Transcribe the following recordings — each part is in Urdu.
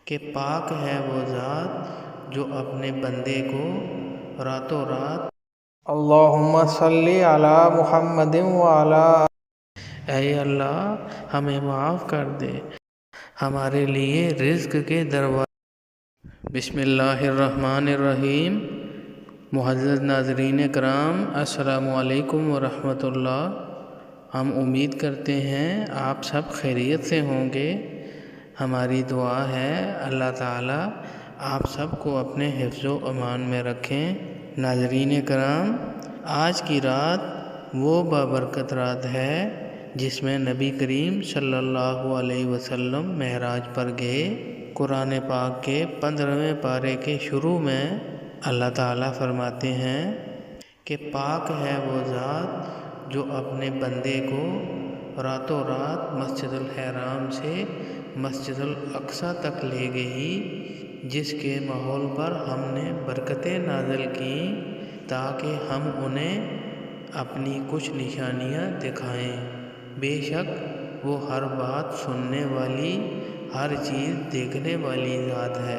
کہ پاک ہے وہ ذات جو اپنے بندے کو راتوں رات اللہم صلی علی محمد وعلی اے اللہ ہمیں معاف کر دے، ہمارے لیے رزق کے دروازے۔ بسم اللہ الرحمن الرحیم۔ معزز ناظرین کرام، السلام علیکم ورحمۃ اللہ۔ ہم امید کرتے ہیں آپ سب خیریت سے ہوں گے۔ ہماری دعا ہے اللہ تعالیٰ آپ سب کو اپنے حفظ و امان میں رکھیں۔ ناظرین کرام، آج کی رات وہ بابرکت رات ہے جس میں نبی کریم صلی اللہ علیہ وسلم معراج پر گئے۔ قرآن پاک کے 15ویں پارے کے شروع میں اللہ تعالیٰ فرماتے ہیں کہ پاک ہے وہ ذات جو اپنے بندے کو راتوں رات مسجد الحرام سے مسجد الاقصیٰ تک لے گئی، جس کے ماحول پر ہم نے برکتیں نازل کیں تاکہ ہم انہیں اپنی کچھ نشانیاں دکھائیں۔ بے شک وہ ہر بات سننے والی، ہر چیز دیکھنے والی ذات ہے۔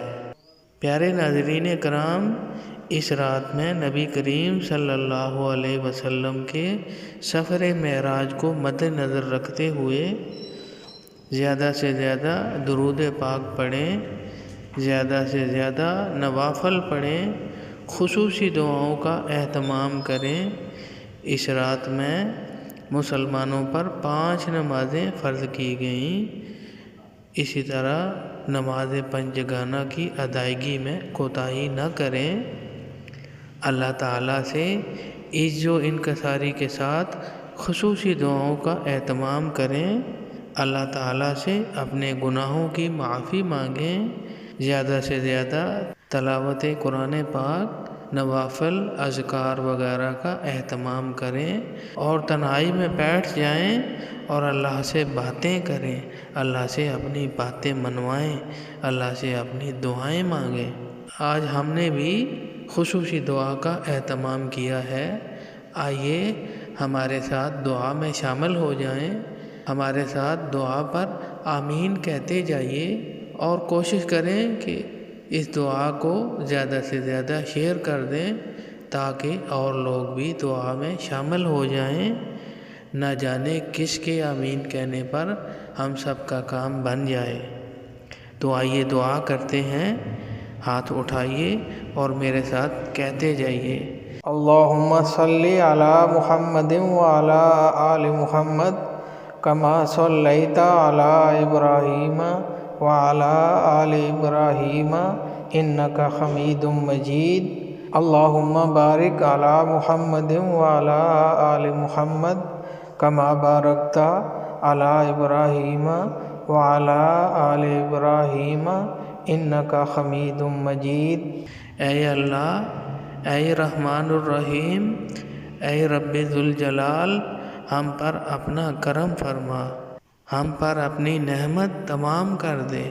پیارے ناظرین کرام، اس رات میں نبی کریم صلی اللہ علیہ وسلم کے سفر معراج کو مد نظر رکھتے ہوئے زیادہ سے زیادہ درود پاک پڑھیں، زیادہ سے زیادہ نوافل پڑھیں، خصوصی دعاؤں کا اہتمام کریں۔ اس رات میں مسلمانوں پر 5 نمازیں فرض کی گئیں۔ اسی طرح نماز پنجگانہ کی ادائیگی میں کوتاہی نہ کریں۔ اللہ تعالیٰ سے عز و انکساری کے ساتھ خصوصی دعاؤں کا اہتمام کریں۔ اللہ تعالیٰ سے اپنے گناہوں کی معافی مانگیں۔ زیادہ سے زیادہ تلاوت قرآن پاک، نوافل، اذکار وغیرہ کا اہتمام کریں اور تنہائی میں بیٹھ جائیں اور اللہ سے باتیں کریں، اللہ سے اپنی باتیں منوائیں، اللہ سے اپنی دعائیں مانگیں۔ آج ہم نے بھی خصوصی دعا کا اہتمام کیا ہے۔ آئیے ہمارے ساتھ دعا میں شامل ہو جائیں، ہمارے ساتھ دعا پر آمین کہتے جائیے اور کوشش کریں کہ اس دعا کو زیادہ سے زیادہ شیئر کر دیں تاکہ اور لوگ بھی دعا میں شامل ہو جائیں۔ نہ جانے کس کے آمین کہنے پر ہم سب کا کام بن جائے۔ تو آئیے دعا کرتے ہیں، ہاتھ اٹھائیے اور میرے ساتھ کہتے جائیے۔ اللہم صلی علی محمد وعلی آل محمد کما صلیت علی ابراہیم وعلی آل ابراہیم انک حمید مجید۔ اللہم بارک علی محمد وعلی آل محمد کما بارکت علی ابراہیم وعلی آل ابراہیم انک حمید مجید۔ اے اللہ، اے رحمان الرحیم، اے رب ذوالجلال، ہم پر اپنا کرم فرما، ہم پر اپنی نعمت تمام کر دے۔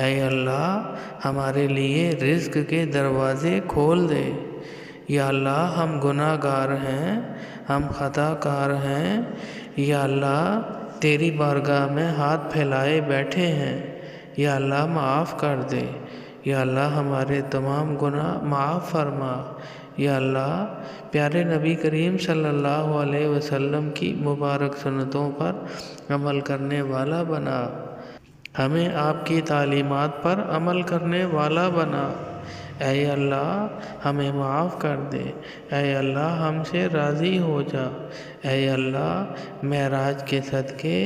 اے اللہ ہمارے لیے رزق کے دروازے کھول دے۔ یا اللہ ہم گناہ گار ہیں، ہم خطا کار ہیں۔ یا اللہ تیری بارگاہ میں ہاتھ پھیلائے بیٹھے ہیں، یا اللہ معاف کر دے۔ یا اللہ ہمارے تمام گناہ معاف فرما۔ یا اللہ پیارے نبی کریم صلی اللہ علیہ وسلم کی مبارک سنتوں پر عمل کرنے والا بنا، ہمیں آپ کی تعلیمات پر عمل کرنے والا بنا۔ اے اللہ ہمیں معاف کر دے۔ اے اللہ ہم سے راضی ہو جا۔ اے اللہ معراج کے صدقے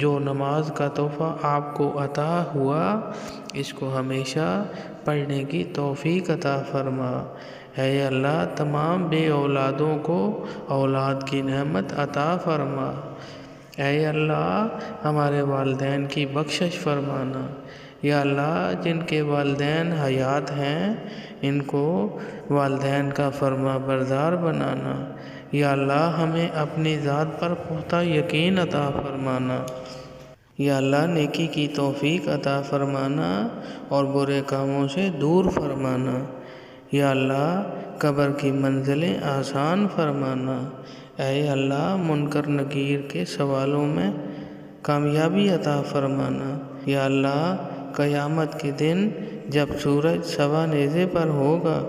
جو نماز کا تحفہ آپ کو عطا ہوا، اس کو ہمیشہ پڑھنے کی توفیق عطا فرما۔ اے اللہ تمام بے اولادوں کو اولاد کی نعمت عطا فرما۔ اے اللہ ہمارے والدین کی بخشش فرمانا۔ یا اللہ جن کے والدین حیات ہیں ان کو والدین کا فرما بردار بنانا۔ یا اللہ ہمیں اپنی ذات پر پختہ یقین عطا فرمانا۔ یا اللہ نیکی کی توفیق عطا فرمانا اور برے کاموں سے دور فرمانا۔ یا اللہ قبر کی منزلیں آسان فرمانا۔ اے اللہ منکر نکیر کے سوالوں میں کامیابی عطا فرمانا۔ یا اللہ قیامت کے دن جب سورج سوا نیزے پر ہوگا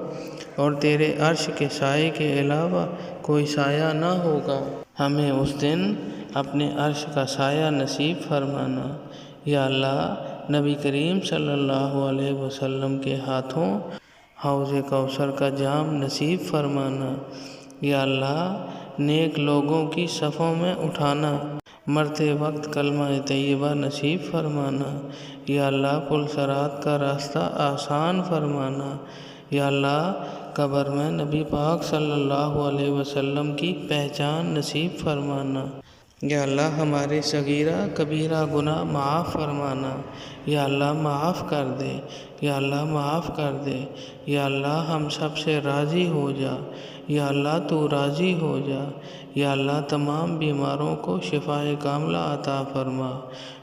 اور تیرے عرش کے سائے کے علاوہ کوئی سایہ نہ ہوگا، ہمیں اس دن اپنے عرش کا سایہ نصیب فرمانا۔ یا اللہ، نبی کریم صلی اللہ علیہ وسلم کے ہاتھوں حوض کوثر کا جام نصیب فرمانا۔ یا اللہ، نیک لوگوں کی صفوں میں اٹھانا، مرتے وقت کلمہ طیبہ نصیب فرمانا۔ یا اللہ، پل صراط کا راستہ آسان فرمانا۔ یا اللہ، قبر میں نبی پاک صلی اللہ علیہ وسلم کی پہچان نصیب فرمانا۔ یا اللہ، ہمارے صغیرہ کبیرہ گناہ معاف فرمانا۔ یا اللہ، معاف کر دے۔ یا اللہ، معاف کر دے۔ یا اللہ، ہم سب سے راضی ہو جا۔ یا اللہ، تو راضی ہو جا۔ یا اللہ، تمام بیماروں کو شفائے کاملہ عطا فرما۔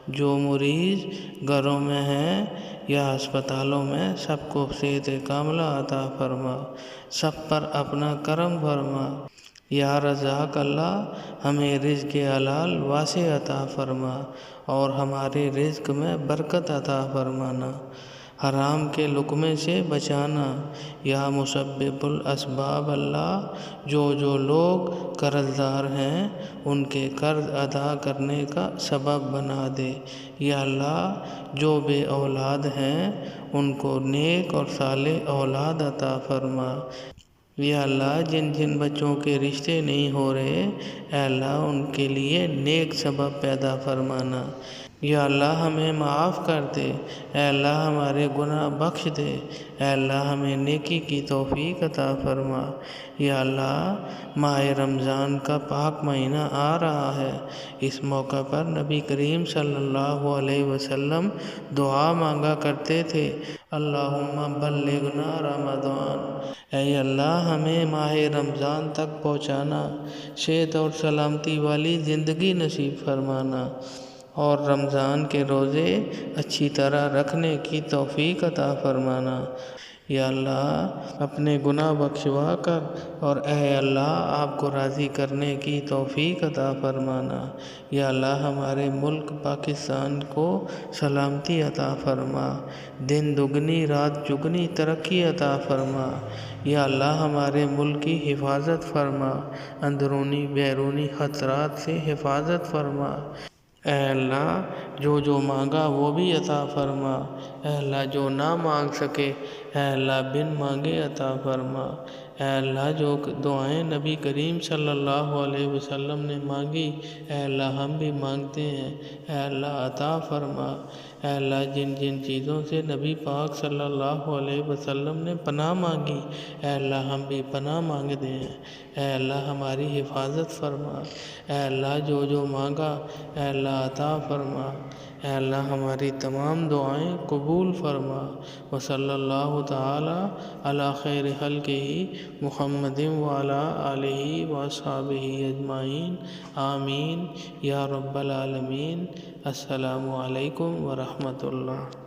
جو مریض گھروں میں ہیں یا ہسپتالوں میں، سب کو صحت کاملہ عطا فرما۔ سب پر اپنا کرم فرما۔ یا رزاق اللہ، ہمیں رزق حلال واسع عطا فرما اور ہمارے رزق میں برکت عطا فرمانا۔ حرام کے لقمے سے بچانا۔ یا مسبب الاسباب اللہ، جو لوگ قرض دار ہیں ان کے قرض ادا کرنے کا سبب بنا دے۔ یا اللہ، جو بے اولاد ہیں ان کو نیک اور صالح اولاد عطا فرما۔ یا اللہ، جن بچوں کے رشتے نہیں ہو رہے، اے اللہ ان کے لیے نیک سبب پیدا فرمانا۔ یا اللہ، ہمیں معاف کر دے۔ اے اللہ، ہمارے گناہ بخش دے۔ اے اللہ، ہمیں نیکی کی توفیق عطا فرما۔ یا اللہ، ماہ رمضان کا پاک مہینہ آ رہا ہے، اس موقع پر نبی کریم صلی اللہ علیہ وسلم دعا مانگا کرتے تھے، اللہم بلغنا رمضان۔ اے اللہ، ہمیں ماہ رمضان تک پہنچانا، صحت اور سلامتی والی زندگی نصیب فرمانا اور رمضان کے روزے اچھی طرح رکھنے کی توفیق عطا فرمانا۔ یا اللہ، اپنے گناہ بخشوا کر اور اے اللہ آپ کو راضی کرنے کی توفیق عطا فرمانا۔ یا اللہ، ہمارے ملک پاکستان کو سلامتی عطا فرما، دن دگنی رات چگنی ترقی عطا فرما۔ یا اللہ، ہمارے ملک کی حفاظت فرما، اندرونی بیرونی خطرات سے حفاظت فرما۔ اے اللہ، جو مانگا وہ بھی عطا فرما۔ اے اللہ، جو نہ مانگ سکے، اے اللہ بن مانگے عطا فرما۔ اے اللہ، جو دعائیں نبی کریم صلی اللہ علیہ وسلم نے مانگی، اے اللہ ہم بھی مانگتے ہیں، اے اللہ عطا فرما۔ اے اللہ، جن چیزوں سے نبی پاک صلی اللہ علیہ وسلم نے پناہ مانگی، اے اللہ ہم بھی پناہ مانگتے ہیں، اے اللہ ہماری حفاظت فرما۔ اے اللہ، جو مانگا، اے اللہ عطا فرما۔ اے اللہ، ہماری تمام دعائیں قبول فرما۔ وصلی اللہ تعالی علی خیر خلقہ محمد وعلی آلہ واصحابہ اجمعین، آمین یا رب العالمین۔ السلام علیکم ورحمۃ اللہ۔